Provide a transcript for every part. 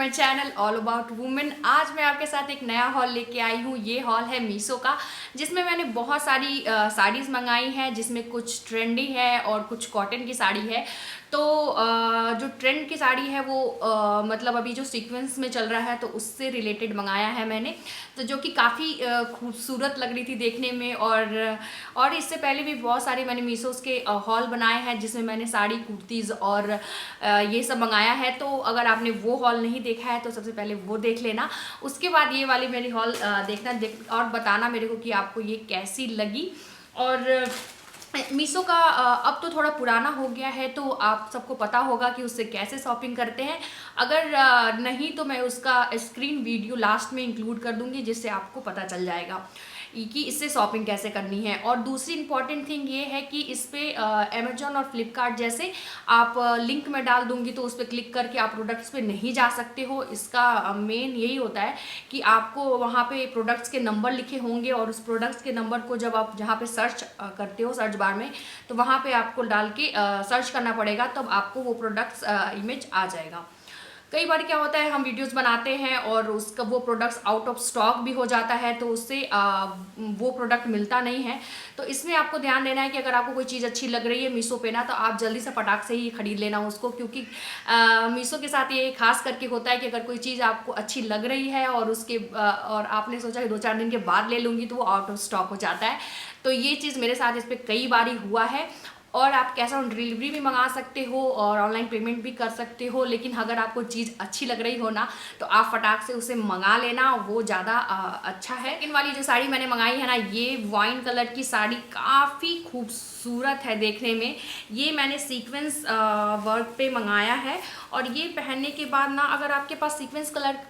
My channel all about women. आज मैं आपके साथ एक नया हॉल लेके आई हूँ। ये हॉल है मीशो का, जिसमें मैंने बहुत सारी साड़ीज़ मंगाई हैं, जिसमें कुछ ट्रेंडी है और कुछ कॉटन की साड़ी है। तो जो ट्रेंड की साड़ी है वो मतलब अभी जो सीक्वेंस में चल रहा है तो उससे रिलेटेड मंगाया है मैंने, तो जो कि काफ़ी खूबसूरत लग रही थी देखने में। और इससे पहले भी बहुत सारे मैंने मीशोज़ के हॉल बनाए हैं, जिसमें मैंने साड़ी, कुर्तीज़ और ये सब मंगाया है। तो अगर आपने वो हॉल नहीं देखा है तो सबसे पहले वो देख लेना, उसके बाद ये वाली मेरी हॉल देखना और बताना मेरे को कि आपको ये कैसी लगी। और मीशो का अब तो थोड़ा पुराना हो गया है, तो आप सबको पता होगा कि उससे कैसे शॉपिंग करते हैं। अगर नहीं तो मैं उसका स्क्रीन वीडियो लास्ट में इंक्लूड कर दूंगी, जिससे आपको पता चल जाएगा कि इससे शॉपिंग कैसे करनी है। और दूसरी इंपॉर्टेंट थिंग ये है कि इस पर अमेजोन और फ्लिपकार्ट जैसे आप लिंक में डाल दूंगी तो उस पर क्लिक करके आप प्रोडक्ट्स पे नहीं जा सकते हो। इसका मेन यही होता है कि आपको वहाँ पे प्रोडक्ट्स के नंबर लिखे होंगे, और उस प्रोडक्ट्स के नंबर को जब आप जहाँ पे सर्च करते हो सर्च बार में, तो वहाँ पे आपको डाल के सर्च करना पड़ेगा, तब आपको वो प्रोडक्ट्स इमेज आ जाएगा। कई बार क्या होता है, हम वीडियोस बनाते हैं और उसका वो प्रोडक्ट्स आउट ऑफ स्टॉक भी हो जाता है, तो उससे वो प्रोडक्ट मिलता नहीं है। तो इसमें आपको ध्यान देना है कि अगर आपको कोई चीज़ अच्छी लग रही है मीशो पे ना, तो आप जल्दी से फटाक से ही खरीद लेना उसको, क्योंकि मीशो के साथ ये खास करके होता है कि अगर कोई चीज़ आपको अच्छी लग रही है और और आपने सोचा कि 2-4 दिन के बाद ले लूँगी, तो वो आउट ऑफ स्टॉक हो जाता है। तो ये चीज़ मेरे साथ इस पर कई बार हुआ है। और आप कैश ऑन डिलीवरी भी मंगा सकते हो और ऑनलाइन पेमेंट भी कर सकते हो, लेकिन अगर आपको चीज़ अच्छी लग रही हो ना, तो आप फटाक से उसे मंगा लेना, वो ज़्यादा अच्छा है। इन वाली जो साड़ी मैंने मंगाई है ना, ये वाइन कलर की साड़ी काफ़ी खूबसूरत है देखने में। ये मैंने सीक्वेंस वर्क पे मंगाया है, और ये पहनने के बाद ना, अगर आपके पास सीक्वेंस कलर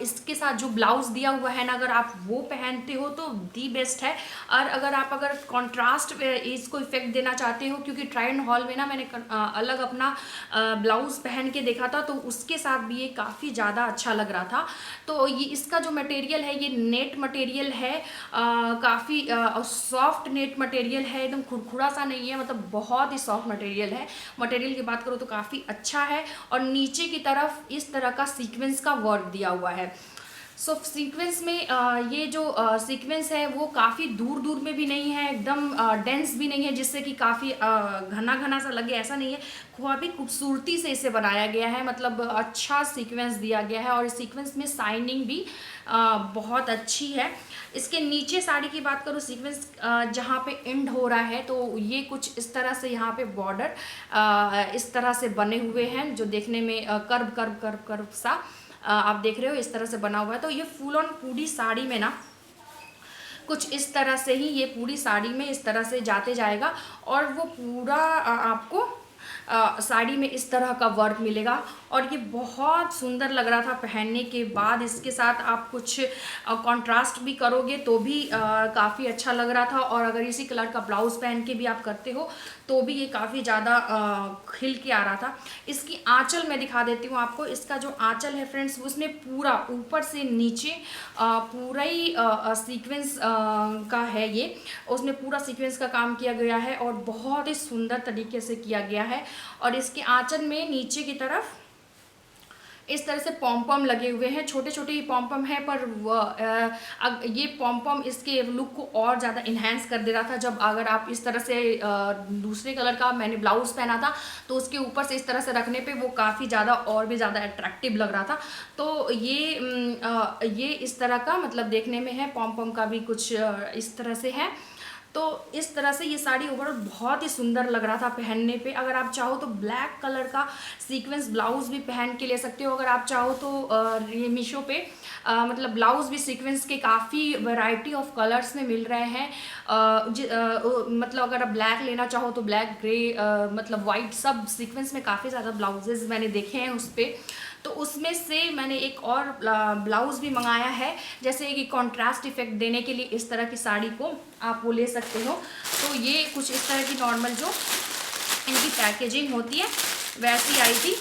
इसके साथ जो ब्लाउज़ दिया हुआ है ना, अगर आप वो पहनते हो तो दी बेस्ट है। और अगर कॉन्ट्रास्ट इसको इफेक्ट देना चाहते हो, क्योंकि ट्राई एंड हॉल में ना मैंने अलग अपना ब्लाउज़ पहन के देखा था, तो उसके साथ भी ये काफ़ी ज़्यादा अच्छा लग रहा था। तो ये इसका जो मटेरियल है, ये नेट मटेरियल है, काफ़ी सॉफ्ट नेट मटेरियल है, एकदम खुरखुरा सा नहीं है, मतलब बहुत ही सॉफ्ट मटेरियल है। मटेरियल की बात करो तो काफ़ी अच्छा है। और नीचे की तरफ इस तरह का सीक्वेंस का वर्क दिया हुआ है। सो सीक्वेंस में ये जो सीक्वेंस है वो काफ़ी दूर दूर में भी नहीं है, एकदम डेंस भी नहीं है, जिससे कि काफ़ी घना घना सा लगे, ऐसा नहीं है। काफ़ी खूबसूरती से इसे बनाया गया है, मतलब अच्छा सीक्वेंस दिया गया है। और इस सीक्वेंस में शाइनिंग भी बहुत अच्छी है। इसके नीचे साड़ी की बात करूँ, सीक्वेंस जहाँ पे एंड हो रहा है, तो ये कुछ इस तरह से यहाँ पे बॉर्डर इस तरह से बने हुए हैं, जो देखने में कर्व कर्व कर्व कर्व सा आप देख रहे हो, इस तरह से बना हुआ है। तो ये फुल ऑन पूरी साड़ी में ना कुछ इस तरह से ही ये पूरी साड़ी में इस तरह से जाते जाएगा, और वो पूरा आपको साड़ी में इस तरह का वर्क मिलेगा। और ये बहुत सुंदर लग रहा था पहनने के बाद। इसके साथ आप कुछ कंट्रास्ट भी करोगे तो भी काफ़ी अच्छा लग रहा था। और अगर इसी कलर का ब्लाउज़ पहन के भी आप करते हो तो भी ये काफ़ी ज़्यादा खिल के आ रहा था। इसकी आंचल मैं दिखा देती हूँ आपको। इसका जो आंचल है फ्रेंड्स, उसमें पूरा ऊपर से नीचे पूरा ही सीक्वेंस का है ये, उसमें पूरा सीक्वेंस का काम किया गया है और बहुत ही सुंदर तरीके से किया गया है। और इसके आंचल में नीचे की तरफ इस तरह से पॉम लगे हुए हैं, छोटे छोटे ही पॉम है, पर ये पॉम इसके लुक को और ज़्यादा इन्हेंस कर दे रहा था। जब अगर आप इस तरह से दूसरे कलर का मैंने ब्लाउज़ पहना था, तो उसके ऊपर से इस तरह से रखने पे वो काफ़ी ज़्यादा और भी ज़्यादा अट्रैक्टिव लग रहा था। तो ये इस तरह का मतलब देखने में है, पॉम का भी कुछ इस तरह से है। तो इस तरह से ये साड़ी ओवरऑल बहुत ही सुंदर लग रहा था पहनने पे। अगर आप चाहो तो ब्लैक कलर का सीक्वेंस ब्लाउज़ भी पहन के ले सकते हो। अगर आप चाहो तो ये मीशो पे मतलब ब्लाउज़ भी सीक्वेंस के काफ़ी वैरायटी ऑफ कलर्स में मिल रहे हैं। मतलब अगर आप ब्लैक लेना चाहो तो ब्लैक, ग्रे, मतलब वाइट, सब सीक्वेंस में काफ़ी ज़्यादा ब्लाउजेज मैंने देखे हैं उस पर। तो उसमें से मैंने एक और ब्लाउज़ भी मंगाया है, जैसे कि कॉन्ट्रास्ट इफेक्ट देने के लिए इस तरह की साड़ी को आप वो ले सकते हो। तो ये कुछ इस तरह की नॉर्मल जो इनकी पैकेजिंग होती है वैसी आई थी।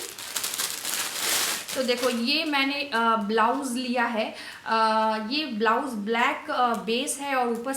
तो देखो, ये मैंने ब्लाउज़ लिया है। ये ब्लाउज़ ब्लैक बेस है और ऊपर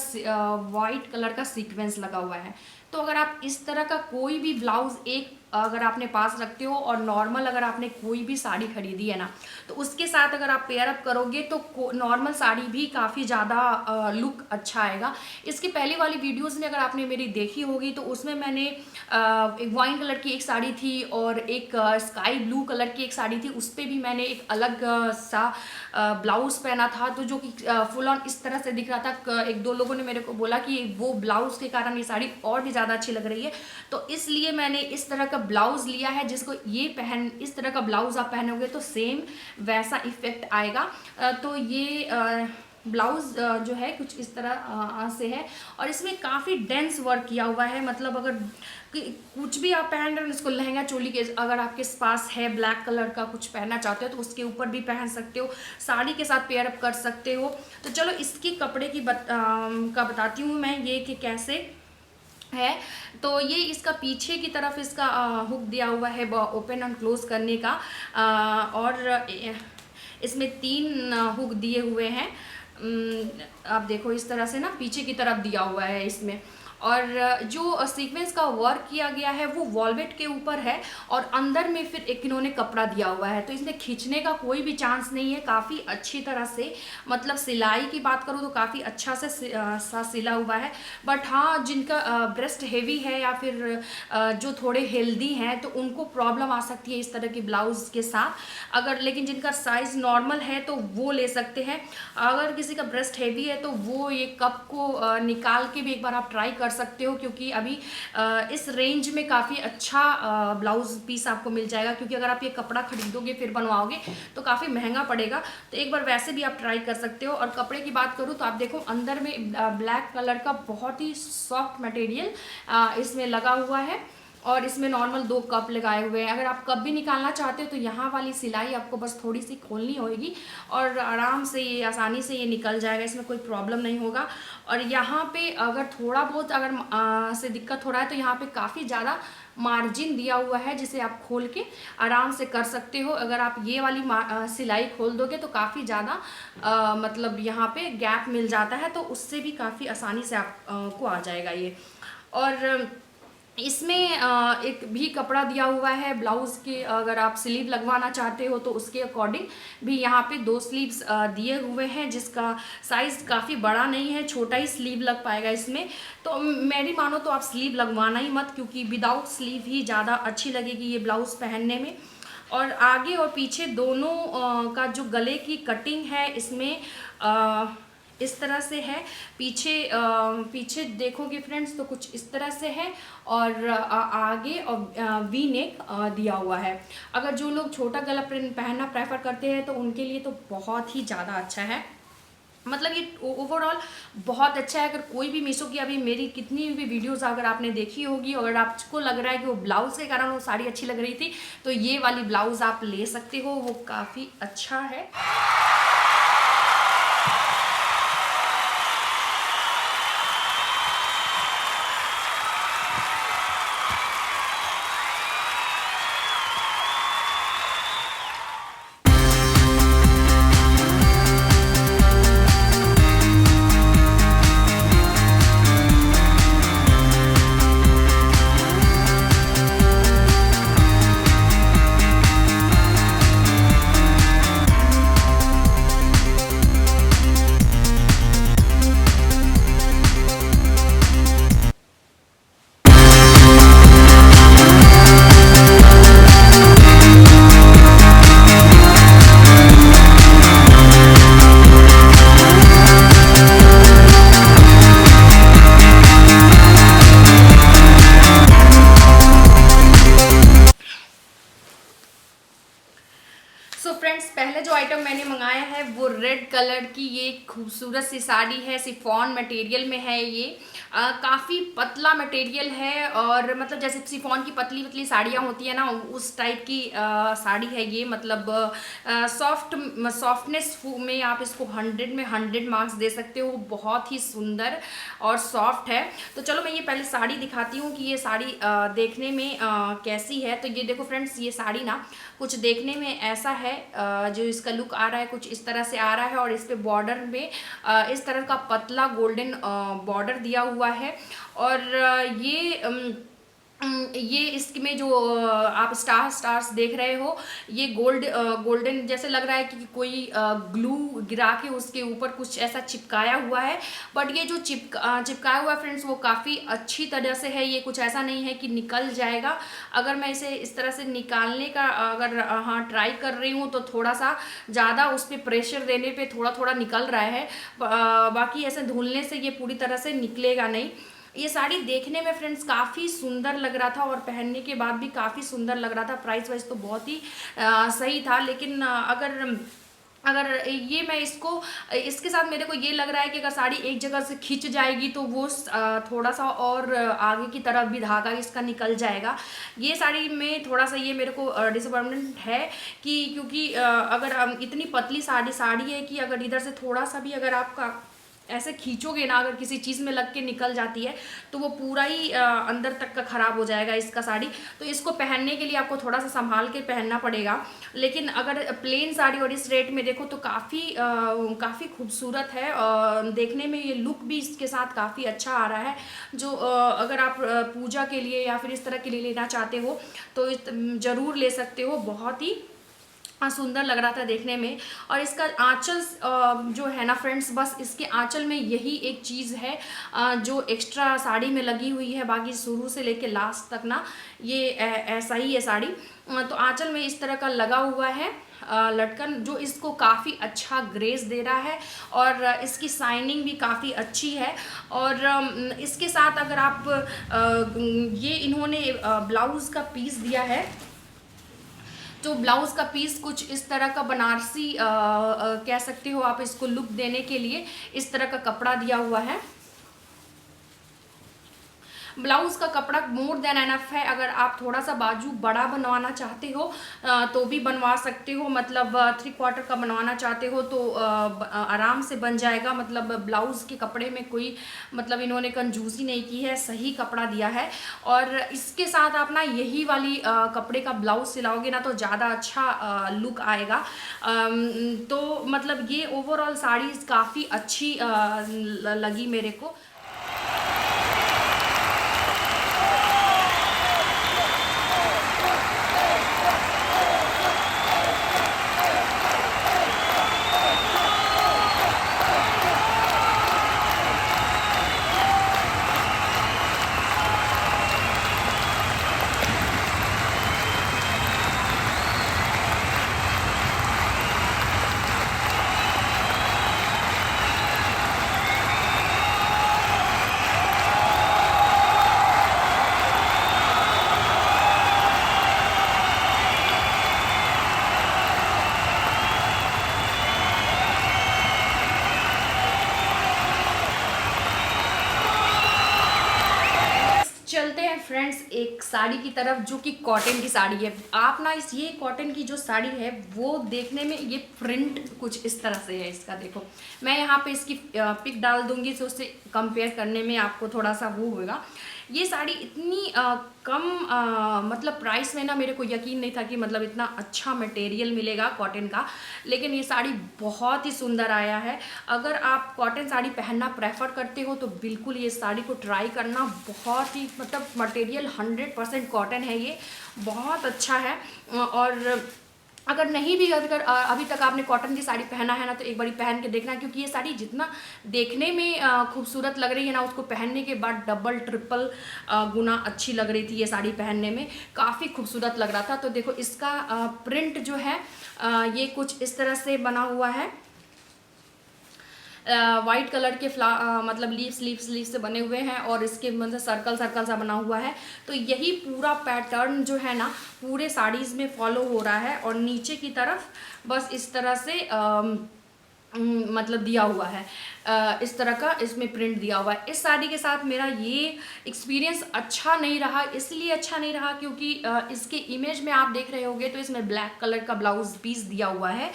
वाइट कलर का सीक्वेंस लगा हुआ है। तो अगर आप इस तरह का कोई भी ब्लाउज़ एक अगर आपने पास रखते हो और नॉर्मल अगर आपने कोई भी साड़ी खरीदी है ना, तो उसके साथ अगर आप पेयर अप करोगे तो नॉर्मल साड़ी भी काफ़ी ज़्यादा लुक अच्छा आएगा। इसकी पहली वाली वीडियोस में अगर आपने मेरी देखी होगी तो उसमें मैंने एक वाइन कलर की एक साड़ी थी और एक स्काई ब्लू कलर की एक साड़ी थी, उस पर भी मैंने एक अलग सा ब्लाउज पहना था, तो जो कि फुल ऑन इस तरह से दिख रहा था। एक दो लोगों ने मेरे को बोला कि वो ब्लाउज के कारण ये साड़ी और भी ज़्यादा अच्छी लग रही है, तो इसलिए मैंने इस तरह का ब्लाउज लिया है, जिसको ये इस तरह का ब्लाउज आप पहनोगे तो सेम वैसा इफेक्ट आएगा। तो ये ब्लाउज जो है कुछ इस तरह से है और इसमें काफ़ी डेंस वर्क किया हुआ है। मतलब अगर कुछ भी आप पहन रहे हो, इसको लहंगा चोली के अगर आपके पास है ब्लैक कलर का कुछ पहनना चाहते हो तो उसके ऊपर भी पहन सकते हो, साड़ी के साथ पेयर अप कर सकते हो। तो चलो इसकी कपड़े की का बताती हूँ मैं ये कि कैसे है। तो ये इसका पीछे की तरफ इसका हुक दिया हुआ है ओपन एंड क्लोज करने का, और इसमें 3 हुक दिए हुए हैं। आप देखो इस तरह से ना पीछे की तरफ दिया हुआ है इसमें, और जो सीक्वेंस का वर्क किया गया है वो वॉल्वेट के ऊपर है और अंदर में फिर एक इन्होंने कपड़ा दिया हुआ है, तो इसमें खींचने का कोई भी चांस नहीं है। काफ़ी अच्छी तरह से, मतलब सिलाई की बात करूँ तो काफ़ी अच्छा से सा सिला हुआ है। बट हाँ, जिनका ब्रेस्ट हेवी है या फिर जो थोड़े हेल्दी हैं तो उनको प्रॉब्लम आ सकती है इस तरह के ब्लाउज़ के साथ। अगर लेकिन जिनका साइज़ नॉर्मल है तो वो ले सकते हैं। अगर किसी का ब्रेस्ट हेवी है तो वो ये कप को निकाल के भी एक बार आप ट्राई कर सकते हो, क्योंकि अभी इस रेंज में काफ़ी अच्छा ब्लाउज पीस आपको मिल जाएगा। क्योंकि अगर आप ये कपड़ा खरीदोगे फिर बनवाओगे तो काफ़ी महंगा पड़ेगा, तो एक बार वैसे भी आप ट्राई कर सकते हो। और कपड़े की बात करूँ तो आप देखो अंदर में ब्लैक कलर का बहुत ही सॉफ्ट मटेरियल इसमें लगा हुआ है और इसमें नॉर्मल 2 कप लगाए हुए हैं। अगर आप कप भी निकालना चाहते हो तो यहाँ वाली सिलाई आपको बस थोड़ी सी खोलनी होगी और आराम से ये आसानी से ये निकल जाएगा, इसमें कोई प्रॉब्लम नहीं होगा। और यहाँ पे अगर थोड़ा बहुत अगर से दिक्कत हो रहा है तो यहाँ पे काफ़ी ज़्यादा मार्जिन दिया हुआ है, जिसे आप खोल के आराम से कर सकते हो। अगर आप ये वाली सिलाई खोल दोगे तो काफ़ी ज़्यादा मतलब यहाँ पे गैप मिल जाता है, तो उससे भी काफ़ी आसानी से आप को आ जाएगा ये। और इसमें एक भी कपड़ा दिया हुआ है ब्लाउज़ के, अगर आप स्लीव लगवाना चाहते हो तो उसके अकॉर्डिंग भी यहाँ पे 2 स्लीव्स दिए हुए हैं, जिसका साइज़ काफ़ी बड़ा नहीं है, छोटा ही स्लीव लग पाएगा इसमें। तो मेरी मानो तो आप स्लीव लगवाना ही मत, क्योंकि विदाउट स्लीव ही ज़्यादा अच्छी लगेगी ये ब्लाउज़ पहनने में। और आगे और पीछे दोनों का जो गले की कटिंग है इसमें इस तरह से है। पीछे देखोगे फ्रेंड्स तो कुछ इस तरह से है और आगे और वी नेक दिया हुआ है। अगर जो लोग छोटा गला पहनना प्रेफर करते हैं तो उनके लिए तो बहुत ही ज़्यादा अच्छा है। मतलब ये ओवरऑल बहुत अच्छा है। अगर कोई भी मीशो की अभी मेरी कितनी भी वीडियोस अगर आपने देखी होगी, अगर आपको लग रहा है कि वो ब्लाउज़ के कारण वो साड़ी अच्छी लग रही थी, तो ये वाली ब्लाउज़ आप ले सकते हो, वो काफ़ी अच्छा है। सो फ्रेंड्स, पहले जो आइटम मैंने मंगाया है वो रेड कलर की ये खूबसूरत सी साड़ी है, सिफॉन मटेरियल में है ये। काफ़ी पतला मटेरियल है और मतलब जैसे सिफॉन की पतली पतली साड़ियाँ होती है ना, उस टाइप की साड़ी है ये। मतलब सॉफ्टनेस में आप इसको 100 में 100 मार्क्स दे सकते हो, बहुत ही सुंदर और सॉफ्ट है। तो चलो मैं ये पहले साड़ी दिखाती हूँ कि ये साड़ी देखने में कैसी है। तो ये देखो फ्रेंड्स, ये साड़ी ना कुछ देखने में ऐसा है, जो इसका लुक आ रहा है कुछ इस तरह से आ रहा है और इस पे बॉर्डर में इस तरह का पतला गोल्डन बॉर्डर दिया हुआ है। और ये ये इसमें जो आप स्टार्स देख रहे हो, ये गोल्डन जैसे लग रहा है कि कोई ग्लू गिरा के उसके ऊपर कुछ ऐसा चिपकाया हुआ है। बट ये जो चिपकाया हुआ है फ्रेंड्स, वो काफ़ी अच्छी तरह से है। ये कुछ ऐसा नहीं है कि निकल जाएगा। अगर मैं इसे इस तरह से निकालने का अगर हाँ ट्राई कर रही हूँ तो थोड़ा सा ज़्यादा उस पर प्रेशर देने पे थोड़ा थोड़ा निकल रहा है। बाकी ऐसे धुलने से ये पूरी तरह से निकलेगा नहीं। ये साड़ी देखने में फ्रेंड्स काफ़ी सुंदर लग रहा था और पहनने के बाद भी काफ़ी सुंदर लग रहा था। प्राइस वाइज तो बहुत ही सही था। लेकिन अगर अगर ये मैं इसके साथ मेरे को ये लग रहा है कि अगर साड़ी एक जगह से खिंच जाएगी तो वो थोड़ा सा और आगे की तरफ भी धागा इसका निकल जाएगा। ये साड़ी में थोड़ा सा ये मेरे को डिसअपॉइंटमेंट है कि क्योंकि अगर इतनी पतली साड़ी है कि अगर इधर से थोड़ा सा भी अगर आपका ऐसे खींचोगे ना, अगर किसी चीज़ में लग के निकल जाती है तो वो पूरा ही अंदर तक का ख़राब हो जाएगा इसका साड़ी। तो इसको पहनने के लिए आपको थोड़ा सा संभाल के पहनना पड़ेगा। लेकिन अगर प्लेन साड़ी और इस रेट में देखो तो काफ़ी खूबसूरत है। देखने में ये लुक भी इसके साथ काफ़ी अच्छा आ रहा है। जो अगर आप पूजा के लिए या फिर इस तरह के लिए लेना चाहते हो तो ज़रूर ले सकते हो। बहुत ही सुंदर लग रहा था देखने में। और इसका आंचल जो है ना फ्रेंड्स, बस इसके आंचल में यही एक चीज़ है जो एक्स्ट्रा साड़ी में लगी हुई है। बाकी शुरू से लेके लास्ट तक ना ये ऐसा ही है साड़ी। तो आंचल में इस तरह का लगा हुआ है लटकन, जो इसको काफ़ी अच्छा ग्रेस दे रहा है और इसकी शाइनिंग भी काफ़ी अच्छी है। और इसके साथ अगर आप ये इन्होंने ब्लाउज़ का पीस दिया है, तो ब्लाउज़ का पीस कुछ इस तरह का बनारसी कह सकते हो आप इसको लुक देने के लिए। इस तरह का कपड़ा दिया हुआ है। ब्लाउज़ का कपड़ा मोर देन एनफ है। अगर आप थोड़ा सा बाजू बड़ा बनवाना चाहते हो तो भी बनवा सकते हो। मतलब 3/4 का बनवाना चाहते हो तो आराम से बन जाएगा। मतलब ब्लाउज़ के कपड़े में कोई मतलब इन्होंने कंजूसी नहीं की है, सही कपड़ा दिया है। और इसके साथ आप ना यही वाली कपड़े का ब्लाउज़ सिलाओगे ना तो ज़्यादा अच्छा लुक आएगा। तो मतलब ये ओवरऑल साड़ी काफ़ी अच्छी लगी मेरे को। चलते हैं फ्रेंड्स एक साड़ी की तरफ जो कि कॉटन की साड़ी है। आप ना ये कॉटन की जो साड़ी है वो देखने में ये प्रिंट कुछ इस तरह से है। इसका देखो, मैं यहाँ पे इसकी पिक डाल दूंगी तो उससे कंपेयर करने में आपको थोड़ा सा वो होगा। ये साड़ी इतनी कम मतलब प्राइस में ना मेरे को यकीन नहीं था कि मतलब इतना अच्छा मटेरियल मिलेगा कॉटन का। लेकिन ये साड़ी बहुत ही सुंदर आया है। अगर आप कॉटन साड़ी पहनना प्रेफर करते हो तो बिल्कुल ये साड़ी को ट्राई करना। बहुत ही मतलब मटेरियल 100% कॉटन है, ये बहुत अच्छा है। और अगर नहीं भी अगर अभी तक आपने कॉटन की साड़ी पहना है ना तो एक बारी पहन के देखना, क्योंकि ये साड़ी जितना देखने में खूबसूरत लग रही है ना, उसको पहनने के बाद डबल ट्रिपल गुना अच्छी लग रही थी। ये साड़ी पहनने में काफ़ी खूबसूरत लग रहा था। तो देखो इसका प्रिंट जो है ये कुछ इस तरह से बना हुआ है। वाइट कलर के मतलब लीव्स से बने हुए हैं और इसके मतलब सर्कल सा बना हुआ है। तो यही पूरा पैटर्न जो है ना पूरे साड़ीज़ में फॉलो हो रहा है। और नीचे की तरफ बस इस तरह से मतलब दिया हुआ है, इस तरह का इसमें प्रिंट दिया हुआ है। इस साड़ी के साथ मेरा ये एक्सपीरियंस अच्छा नहीं रहा। इसलिए अच्छा नहीं रहा क्योंकि इसके इमेज में आप देख रहे होंगे तो इसमें ब्लैक कलर का ब्लाउज पीस दिया हुआ है।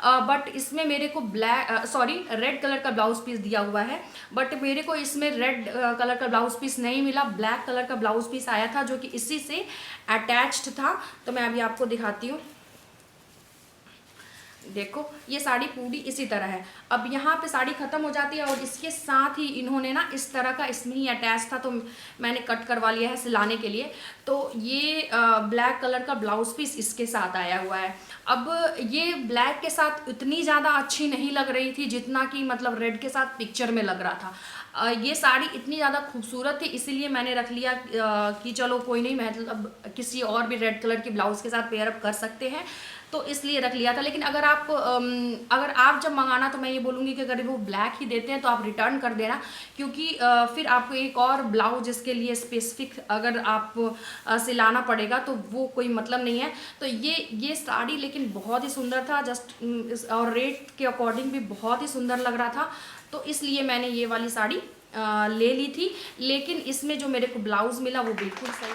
बट इसमें मेरे को रेड कलर का ब्लाउज पीस दिया हुआ है। बट मेरे को इसमें रेड कलर का ब्लाउज पीस नहीं मिला, ब्लैक कलर का ब्लाउज पीस आया था जो कि इसी से अटैच्ड था। तो मैं अभी आपको दिखाती हूँ। देखो ये साड़ी पूरी इसी तरह है। अब यहाँ पे साड़ी ख़त्म हो जाती है और इसके साथ ही इन्होंने ना इस तरह का इसमें ही अटैच था, तो मैंने कट करवा लिया है सिलाने के लिए। तो ये ब्लैक कलर का ब्लाउज पीस इसके साथ आया हुआ है। अब ये ब्लैक के साथ इतनी ज़्यादा अच्छी नहीं लग रही थी जितना कि मतलब रेड के साथ पिक्चर में लग रहा था। ये साड़ी इतनी ज़्यादा खूबसूरत थी, इसीलिए मैंने रख लिया कि चलो कोई नहीं, मतलब किसी और भी रेड कलर की ब्लाउज के साथ पेयर अप कर सकते हैं, तो इसलिए रख लिया था। लेकिन अगर आप जब मंगाना, तो मैं ये बोलूँगी कि अगर वो ब्लैक ही देते हैं तो आप रिटर्न कर देना, क्योंकि फिर आपको एक और ब्लाउज इसके लिए स्पेसिफिक अगर आप सिलाना पड़ेगा तो वो कोई मतलब नहीं है। तो ये साड़ी लेकिन बहुत ही सुंदर था, जस्ट और रेट के अकॉर्डिंग भी बहुत ही सुंदर लग रहा था, तो इसलिए मैंने ये वाली साड़ी ले ली थी। लेकिन इसमें जो मेरे को ब्लाउज़ मिला वो बिल्कुल सही